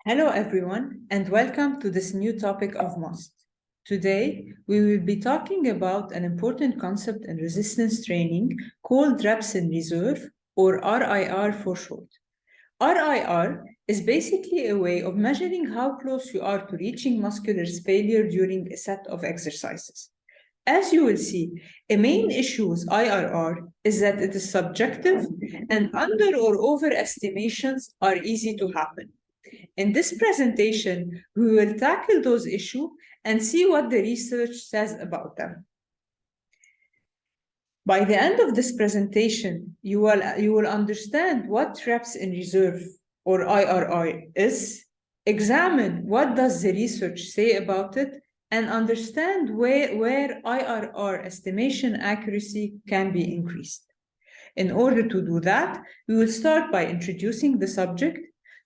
Hello everyone, and welcome to this new topic of MUST. Today, we will be talking about an important concept in resistance training called reps in reserve, or RIR for short. RIR is basically a way of measuring how close you are to reaching muscular failure during a set of exercises. As you will see, a main issue with IRR is that it is subjective and under or overestimations are easy to happen. In this presentation, we will tackle those issues and see what the research says about them. By the end of this presentation, you will understand what reps in reserve or IRR is, examine what does the research say about it, and understand where IRR estimation accuracy can be increased. In order to do that, we will start by introducing the subject,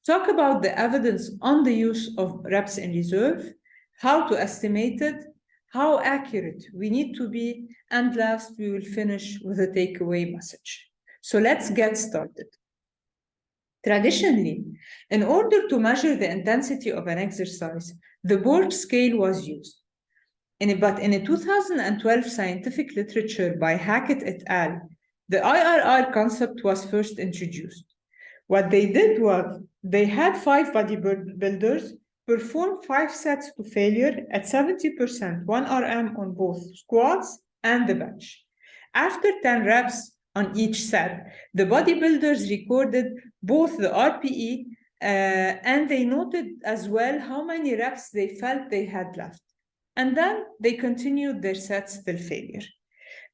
talk about the evidence on the use of reps in reserve, how to estimate it, how accurate we need to be, and last we will finish with a takeaway message. So let's get started. Traditionally, in order to measure the intensity of an exercise, the Borg scale was used. But in a 2012 scientific literature by Hackett et al., the IRR concept was first introduced. What they did was they had 5 bodybuilders perform 5 sets to failure at 70% 1 RM on both squats and the bench. After 10 reps on each set, the bodybuilders recorded both the RPE and they noted as well how many reps they felt they had left. And then they continued their sets till failure.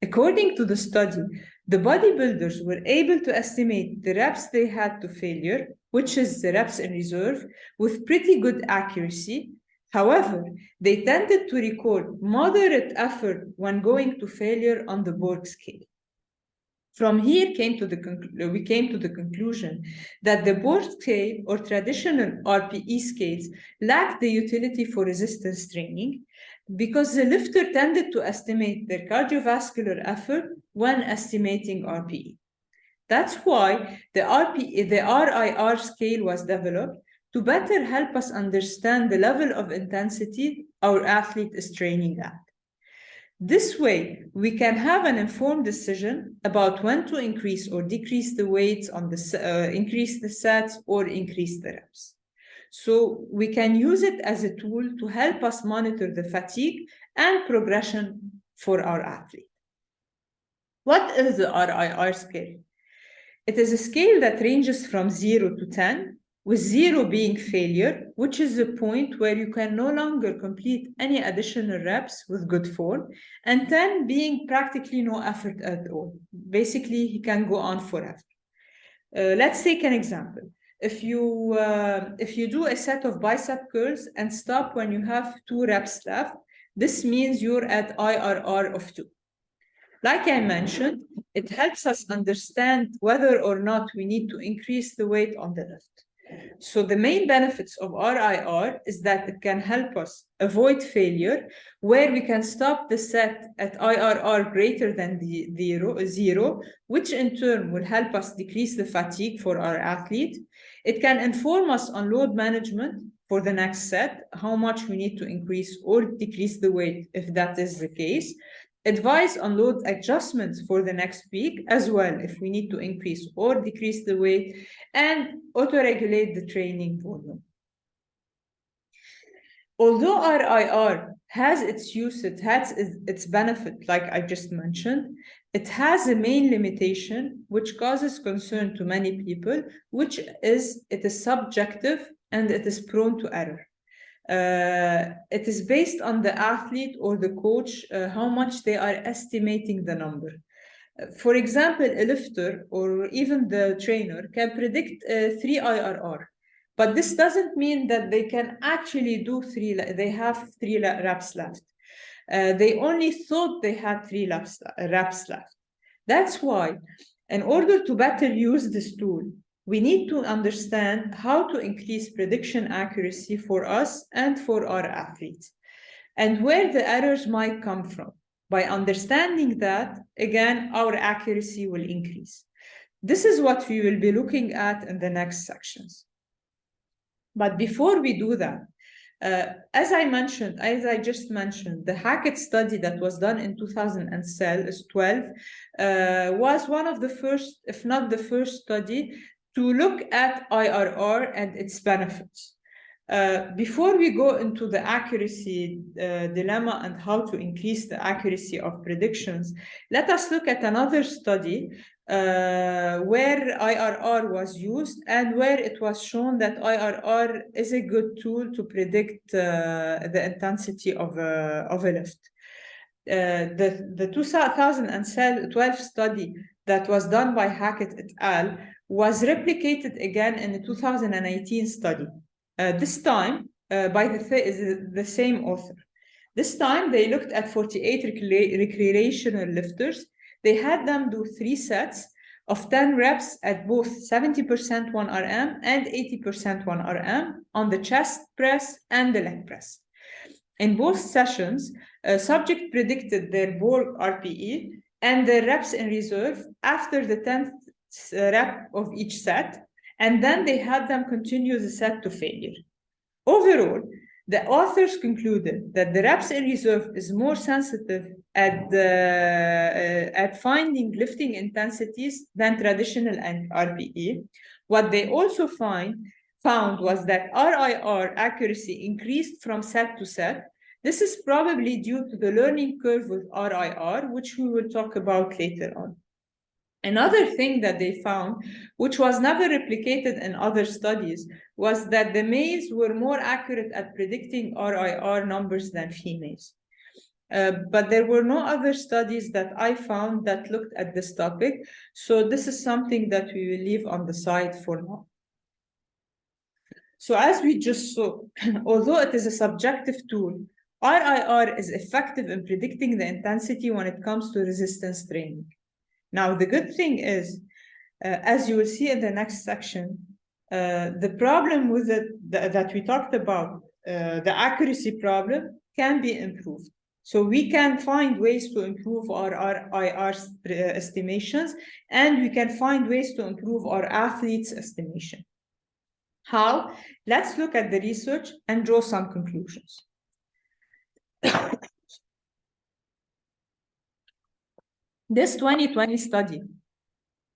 According to the study, the bodybuilders were able to estimate the reps they had to failure, which is the reps in reserve, with pretty good accuracy. However, they tended to record moderate effort when going to failure on the Borg scale. From here, we came to the conclusion that the Borg scale or traditional RPE scales lacked the utility for resistance training because the lifter tended to estimate their cardiovascular effort when estimating RPE. That's why the RIR scale was developed to better help us understand the level of intensity our athlete is training at. This way, we can have an informed decision about when to increase or decrease the weights on the increase the sets or increase the reps. So we can use it as a tool to help us monitor the fatigue and progression for our athlete. What is the RIR scale? It is a scale that ranges from 0 to 10, with 0 being failure, which is the point where you can no longer complete any additional reps with good form, and 10 being practically no effort at all. Basically, he can go on forever. Let's take an example. If you do a set of bicep curls and stop when you have 2 reps left, this means you're at IRR of 2. Like I mentioned, it helps us understand whether or not we need to increase the weight on the lift. So the main benefits of RIR is that it can help us avoid failure, where we can stop the set at IRR greater than zero, which in turn will help us decrease the fatigue for our athlete. It can inform us on load management for the next set, how much we need to increase or decrease the weight if that is the case. Advice on load adjustments for the next week as well, if we need to increase or decrease the weight, and auto-regulate the training volume. Although RIR has its use, it has its benefit, like I just mentioned, it has a main limitation which causes concern to many people, which is it is subjective and it is prone to error. It is based on the athlete or the coach, how much they are estimating the number. For example, a lifter or even the trainer can predict 3 IRR, but this doesn't mean that they can actually do 3, they have 3 reps left. They only thought they had 3 reps left. That's why, in order to better use this tool, we need to understand how to increase prediction accuracy for us and for our athletes, and where the errors might come from. By understanding that, again, our accuracy will increase. This is what we will be looking at in the next sections. But before we do that, as I just mentioned, the Hackett study that was done in 2012 was one of the first, if not the first study, to look at IRR and its benefits. Before we go into the accuracy dilemma and how to increase the accuracy of predictions, let us look at another study where IRR was used and where it was shown that IRR is a good tool to predict the intensity of a lift. The 2012 study that was done by Hackett et al. Was replicated again in the 2018 study, this time by the same author. This time they looked at 48 recreational lifters. They had them do 3 sets of 10 reps at both 70% 1 RM and 80% 1 RM on the chest press and the leg press. In both sessions, subject predicted their Borg RPE and their reps in reserve after the 10th rep of each set, and then they had them continue the set to failure. Overall, the authors concluded that the reps in reserve is more sensitive at finding lifting intensities than traditional RPE. What they also found was that RIR accuracy increased from set to set. This is probably due to the learning curve with RIR, which we will talk about later on. Another thing that they found, which was never replicated in other studies, was that the males were more accurate at predicting RIR numbers than females. But there were no other studies that I found that looked at this topic. So this is something that we will leave on the side for now. So as we just saw, although it is a subjective tool, RIR is effective in predicting the intensity when it comes to resistance training. Now, the good thing is, as you will see in the next section, the problem with it that we talked about, the accuracy problem, can be improved. So we can find ways to improve our RIR estimations, and we can find ways to improve our athletes' estimation. How? Let's look at the research and draw some conclusions. This 2020 study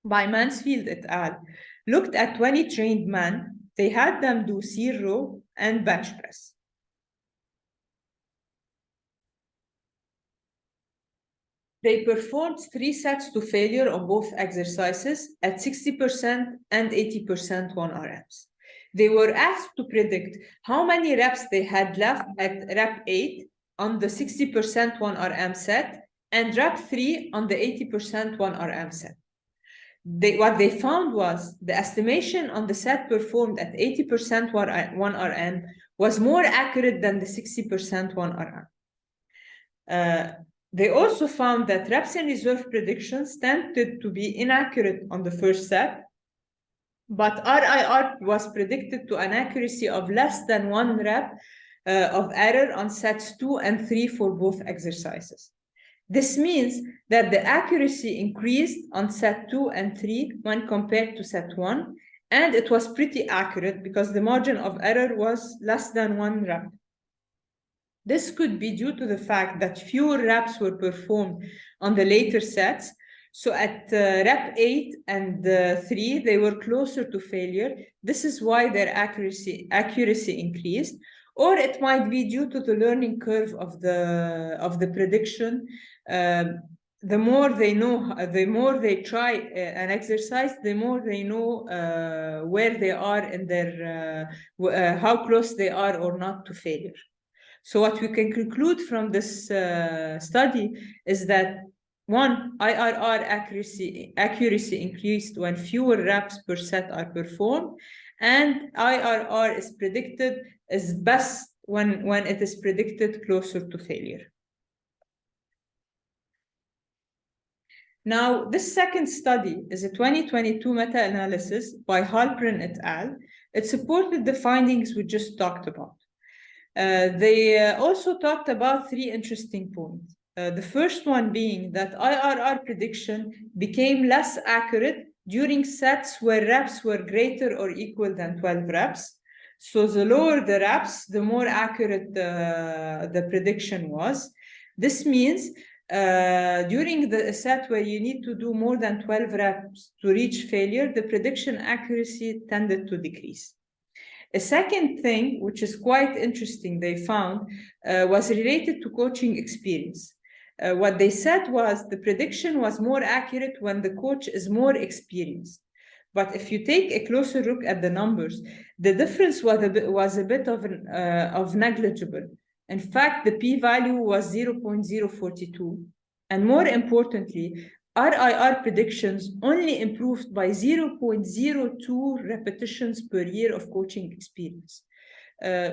by Mansfield et al. Looked at 20 trained men. They had them do sear row and bench press. They performed 3 sets to failure on both exercises at 60% and 80% 1 RMs. They were asked to predict how many reps they had left at rep 8 on the 60% 1 RM set and rep 3 on the 80% 1 RM set. What they found was the estimation on the set performed at 80% 1 RM was more accurate than the 60% 1 RM. They also found that reps in reserve predictions tended to be inaccurate on the first set, but RIR was predicted to an accuracy of less than 1 rep of error on sets 2 and 3 for both exercises. This means that the accuracy increased on set 2 and 3 when compared to set 1, and it was pretty accurate because the margin of error was less than 1 rep. This could be due to the fact that fewer reps were performed on the later sets. So at rep 8 and 3, they were closer to failure. This is why their accuracy increased. Or it might be due to the learning curve of the prediction. The more they know, the more they try an exercise, the more they know where they are in their, how close they are or not to failure. So what we can conclude from this study is that 1, IRR accuracy increased when fewer reps per set are performed, and IRR is predicted is best when it is predicted closer to failure. Now, this second study is a 2022 meta-analysis by Halpern et al. It supported the findings we just talked about. They also talked about 3 interesting points. The first one being that IRR prediction became less accurate during sets where reps were greater or equal than 12 reps. So the lower the reps, the more accurate the prediction was. This means during the set where you need to do more than 12 reps to reach failure, the prediction accuracy tended to decrease. A second thing, which is quite interesting, they found was related to coaching experience. What they said was the prediction was more accurate when the coach is more experienced. But if you take a closer look at the numbers, the difference was a bit of negligible. In fact, the p-value was 0.042. And more importantly, RIR predictions only improved by 0.02 repetitions per year of coaching experience,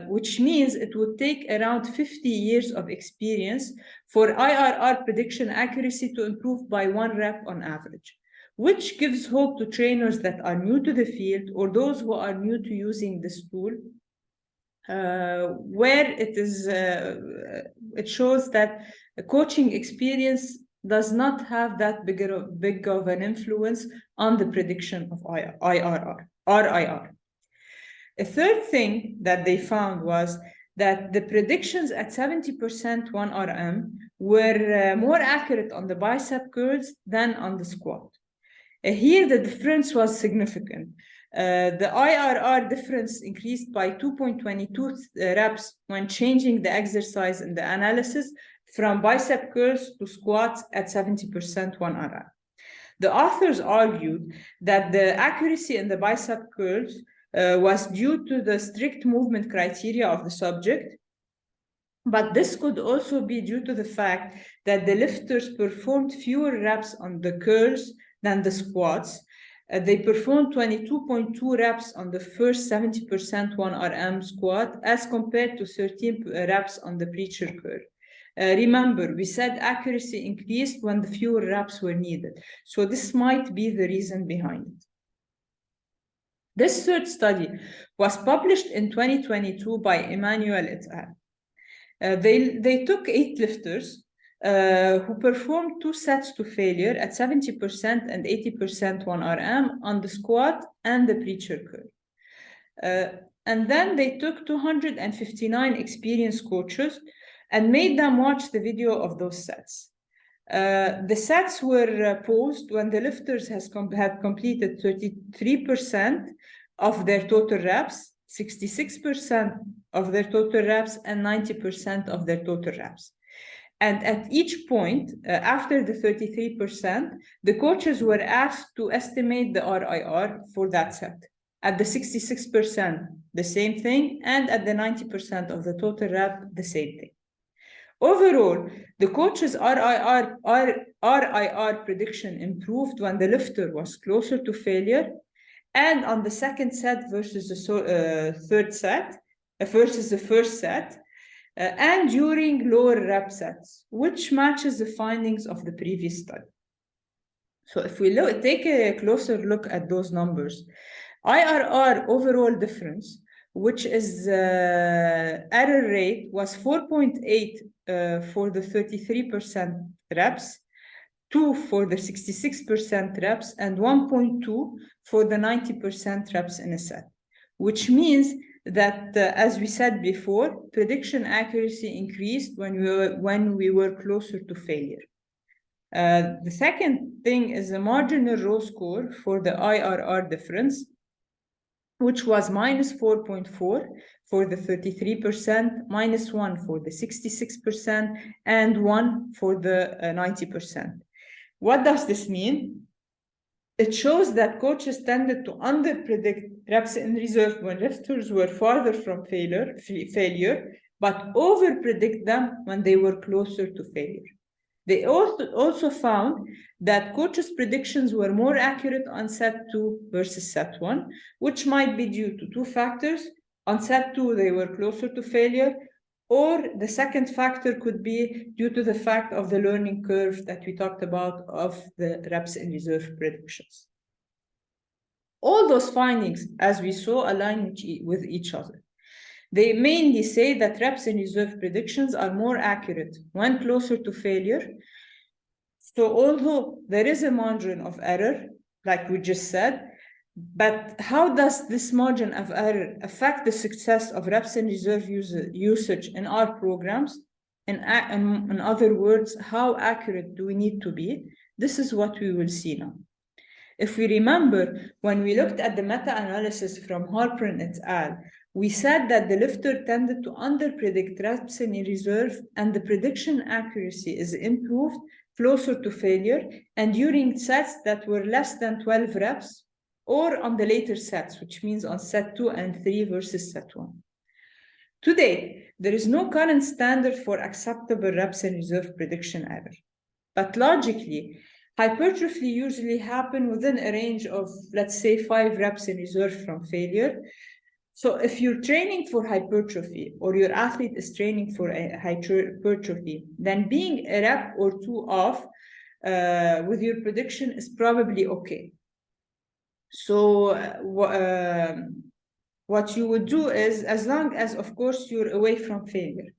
which means it would take around 50 years of experience for IRR prediction accuracy to improve by 1 rep on average, which gives hope to trainers that are new to the field or those who are new to using this tool, where it shows that coaching experience does not have that big of an influence on the prediction of RIR. A third thing that they found was that the predictions at 70% 1RM were more accurate on the bicep curls than on the squat. Here, the difference was significant. The IRR difference increased by 2.22 reps when changing the exercise in the analysis from bicep curls to squats at 70% 1RM. The authors argued that the accuracy in the bicep curls was due to the strict movement criteria of the subject, but this could also be due to the fact that the lifters performed fewer reps on the curls than the squats. They performed 22.2 reps on the first 70% 1RM squat as compared to 13 reps on the preacher curl. Remember, we said accuracy increased when the fewer reps were needed. So this might be the reason behind it. This third study was published in 2022 by Emmanuel et al. They took 8 lifters who performed 2 sets to failure at 70% and 80% 1RM on the squat and the preacher curl. And then they took 259 experienced coaches and made them watch the video of those sets. The sets were paused when the lifters had completed 33% of their total reps, 66% of their total reps, and 90% of their total reps. And at each point, after the 33%, the coaches were asked to estimate the RIR for that set. At the 66%, the same thing, and at the 90% of the total rep, the same thing. Overall, the coach's RIR prediction improved when the lifter was closer to failure, and on the second set versus the third set, versus the first set, and during lower rep sets, which matches the findings of the previous study. So if we take a closer look at those numbers, IRR overall difference, which is error rate, was 4.8 for the 33% reps, 2 for the 66% reps, and 1.2 for the 90% reps in a set, which means that, as we said before, prediction accuracy increased when we were closer to failure. The second thing is the marginal row score for the IRR difference, which was minus 4.4 for the 33%, minus 1 for the 66%, and 1 for the 90%. What does this mean? It shows that coaches tended to underpredict reps in reserve when lifters were farther from failure, but overpredict them when they were closer to failure. They also found that coaches' predictions were more accurate on set 2 versus set 1, which might be due to 2 factors. On set 2, they were closer to failure, or the second factor could be due to the fact of the learning curve that we talked about of the reps in reserve predictions. All those findings, as we saw, align with each other. They mainly say that reps in reserve predictions are more accurate when closer to failure. So although there is a margin of error, like we just said, But how does this margin of error affect the success of reps and reserve usage in our programs? In other words, how accurate do we need to be? This is what we will see now. If we remember, when we looked at the meta-analysis from Harper et al., we said that the lifter tended to underpredict reps in reserve, and the prediction accuracy is improved closer to failure, and during sets that were less than 12 reps, or on the later sets, which means on set 2 and 3 versus set 1. Today, there is no current standard for acceptable reps in reserve prediction error. But logically, hypertrophy usually happens within a range of, let's say, 5 reps in reserve from failure. So if you're training for hypertrophy or your athlete is training for a hypertrophy, then being a rep or 2 off with your prediction is probably okay. So what you would do is, as long as, of course, you're away from failure.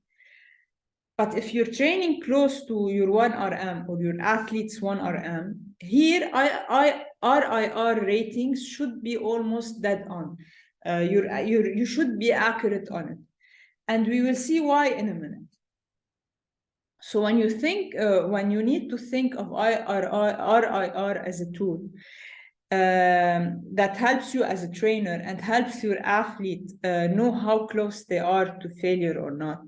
But if you're training close to your 1RM or your athlete's 1RM, here RIR ratings should be almost dead on. You should be accurate on it. And we will see why in a minute. So when you think, when you need to think of RIR as a tool, that helps you as a trainer and helps your athlete know how close they are to failure or not.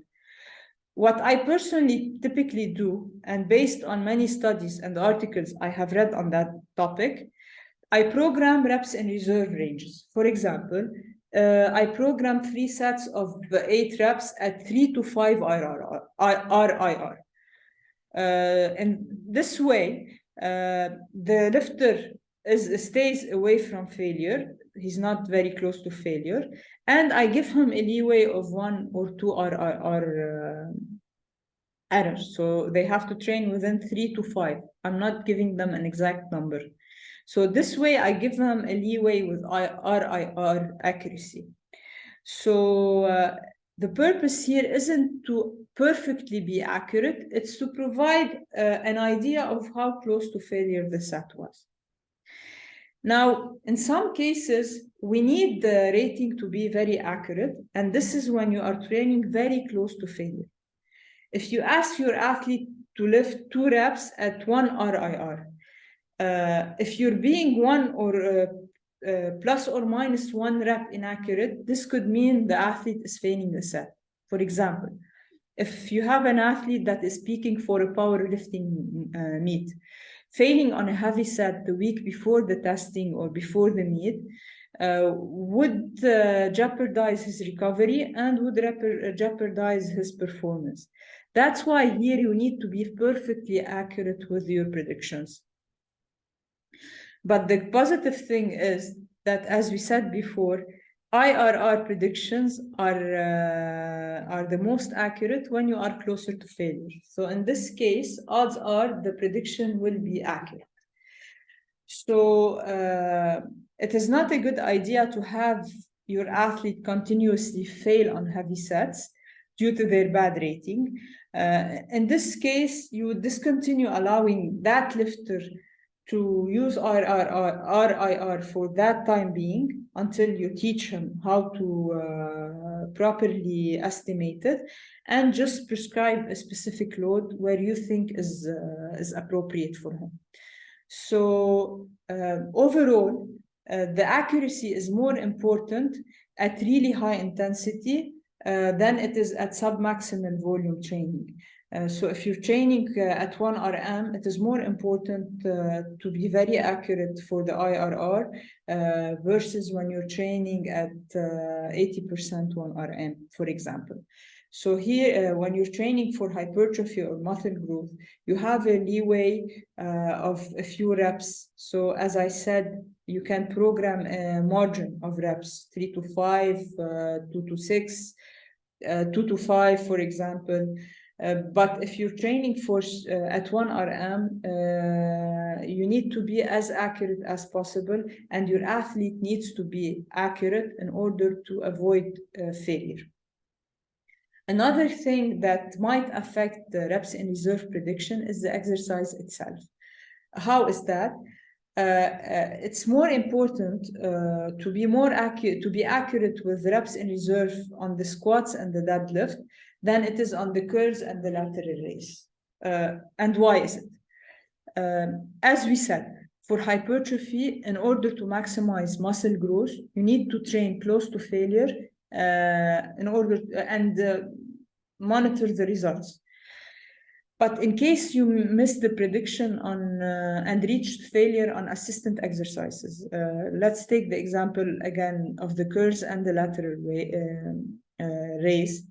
What I personally typically do, and based on many studies and articles I have read on that topic, I program reps and reserve ranges. For example, I program 3 sets of 8 reps at 3 to 5 RIR. And this way, the lifter stays away from failure. He's not very close to failure. And I give him a leeway of 1 or 2 RIR errors. So they have to train within 3 to 5. I'm not giving them an exact number. So this way, I give them a leeway with RIR accuracy. So the purpose here isn't to perfectly be accurate. It's to provide an idea of how close to failure the set was. Now, in some cases, we need the rating to be very accurate, and this is when you are training very close to failure. If you ask your athlete to lift 2 reps at 1 RIR, if you're being 1 or plus or minus 1 rep inaccurate, this could mean the athlete is failing the set. For example, if you have an athlete that is peaking for a powerlifting meet, failing on a heavy set the week before the testing or before the meet would jeopardize his recovery and would jeopardize his performance. That's why here you need to be perfectly accurate with your predictions. But the positive thing is that, as we said before, IRR predictions are the most accurate when you are closer to failure. So in this case, odds are the prediction will be accurate. So it is not a good idea to have your athlete continuously fail on heavy sets due to their bad rating. In this case, you would discontinue allowing that lifter to use RIR for that time being until you teach him how to properly estimate it, and just prescribe a specific load where you think is appropriate for him. So overall, the accuracy is more important at really high intensity than it is at sub-maximal volume training. So if you're training at 1 RM, it is more important to be very accurate for the IRR versus when you're training at 80% 1 RM, for example. So here, when you're training for hypertrophy or muscle growth, you have a leeway of a few reps. So as I said, you can program a margin of reps, 3 to 5, 2 to 6, 2 to 5, for example. But if you're training for at 1 RM, you need to be as accurate as possible, and your athlete needs to be accurate in order to avoid failure. Another thing that might affect the reps in reserve prediction is the exercise itself. How is that? it's more important to be accurate with reps in reserve on the squats and the deadlift than it is on the curls and the lateral raise. And why is it? As we said, for hypertrophy, in order to maximize muscle growth, you need to train close to failure in order and monitor the results. But in case you missed the prediction on and reached failure on assistant exercises, let's take the example again of the curls and the lateral raise,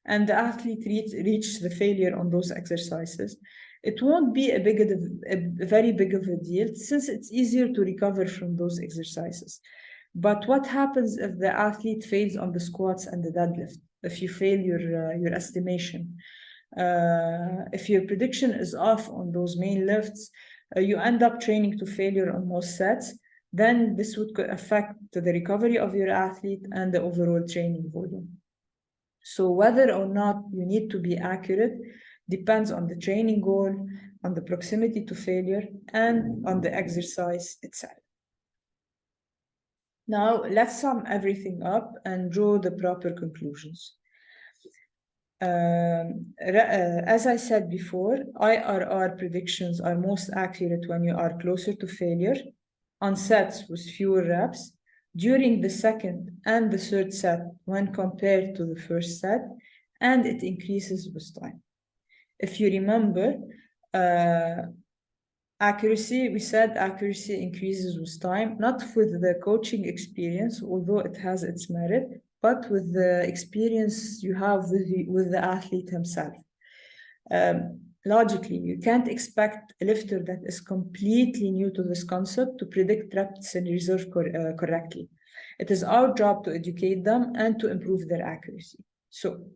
and the athlete reached the failure on those exercises. It won't be a very big of a deal, since it's easier to recover from those exercises. But what happens if the athlete fails on the squats and the deadlift? If you fail your estimation? If your prediction is off on those main lifts, you end up training to failure on most sets, then this would affect the recovery of your athlete and the overall training volume. So whether or not you need to be accurate depends on the training goal, on the proximity to failure, and on the exercise itself. Now, let's sum everything up and draw the proper conclusions. As I said before, IRR predictions are most accurate when you are closer to failure, on sets with fewer reps, during the second and the third set when compared to the first set, and it increases with time. If you remember, accuracy, we said accuracy increases with time, not with the coaching experience, although it has its merit, but with the experience you have with the athlete himself. Logically, you can't expect a lifter that is completely new to this concept to predict reps in reserve correctly. It is our job to educate them and to improve their accuracy. So,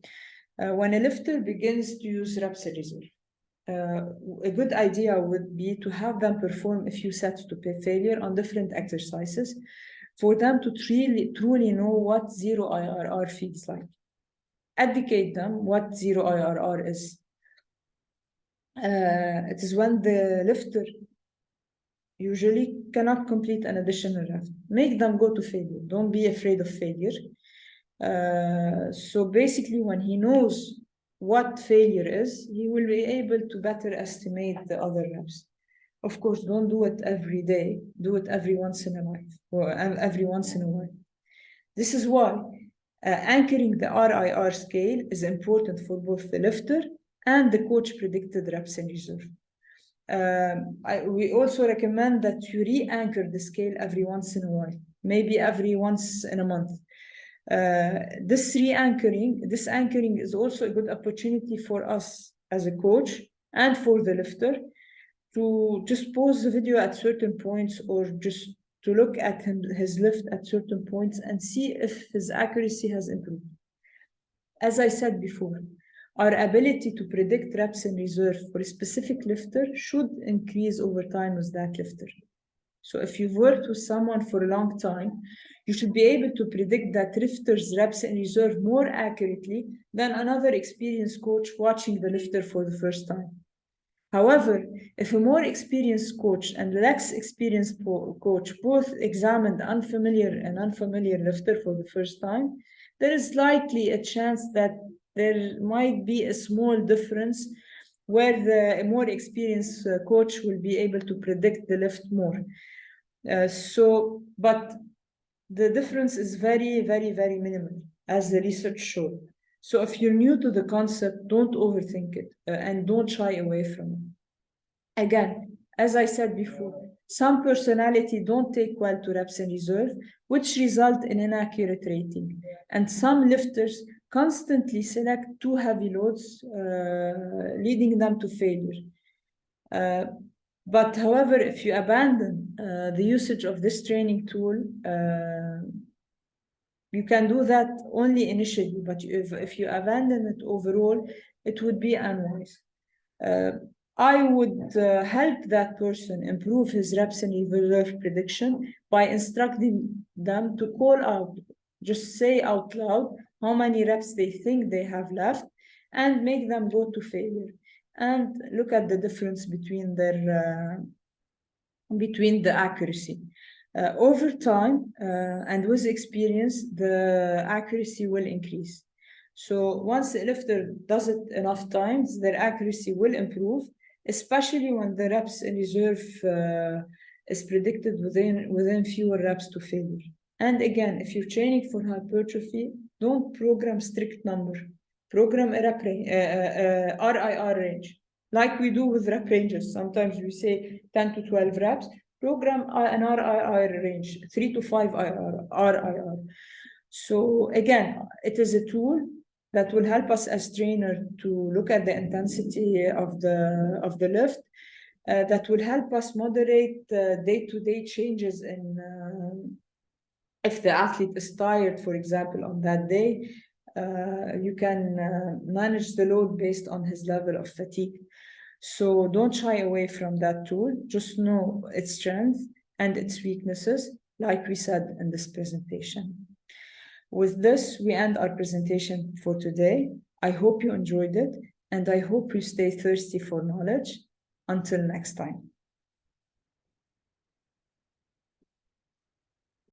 when a lifter begins to use reps in reserve, a good idea would be to have them perform a few sets to failure on different exercises for them to truly know what zero IRR feels like. Educate them what zero IRR is. It is when the lifter usually cannot complete an additional rep. Make them go to failure. Don't be afraid of failure. So basically, when he knows what failure is, he will be able to better estimate the other reps. Of course, don't do it every day. Do it every once in a while. This is why anchoring the RIR scale is important for both the lifter and the coach predicted reps in reserve. We also recommend that you re-anchor the scale every once in a while, maybe every once in a month. This anchoring is also a good opportunity for us as a coach and for the lifter to just pause the video at certain points, or just to look at his lift at certain points and see if his accuracy has improved. As I said before, our ability to predict reps in reserve for a specific lifter should increase over time with that lifter. So if you've worked with someone for a long time, you should be able to predict that lifter's reps in reserve more accurately than another experienced coach watching the lifter for the first time. However, if a more experienced coach and less experienced coach both examined unfamiliar lifter for the first time, there is likely a chance that there might be a small difference where the more experienced coach will be able to predict the lift more. But the difference is very, very, very minimal, as the research showed. So if you're new to the concept, don't overthink it and don't shy away from it. Again, as I said before, some personality don't take well to reps in reserve, which result in inaccurate rating. And some lifters constantly select too heavy loads, leading them to failure. But however, if you abandon the usage of this training tool, you can do that only initially, but if you abandon it overall, it would be unwise. I would help that person improve his reps in reserve prediction by instructing them to call out, just say out loud how many reps they think they have left, and make them go to failure, and look at the difference between their between the accuracy. Over time and with experience, the accuracy will increase. So once the lifter does it enough times, their accuracy will improve, especially when the reps in reserve is predicted within fewer reps to failure. And again, if you're training for hypertrophy, don't program strict number. Program a rep RIR range, like we do with rep ranges. Sometimes we say 10 to 12 reps. Program an RIR range, 3 to 5 RIR. So again, it is a tool that will help us as trainers to look at the intensity of the lift, that will help us moderate day-to-day changes in if the athlete is tired, for example, on that day, you can manage the load based on his level of fatigue. So don't shy away from that tool. Just know its strengths and its weaknesses, like we said in this presentation. With this, we end our presentation for today. I hope you enjoyed it, and I hope you stay thirsty for knowledge. Until next time.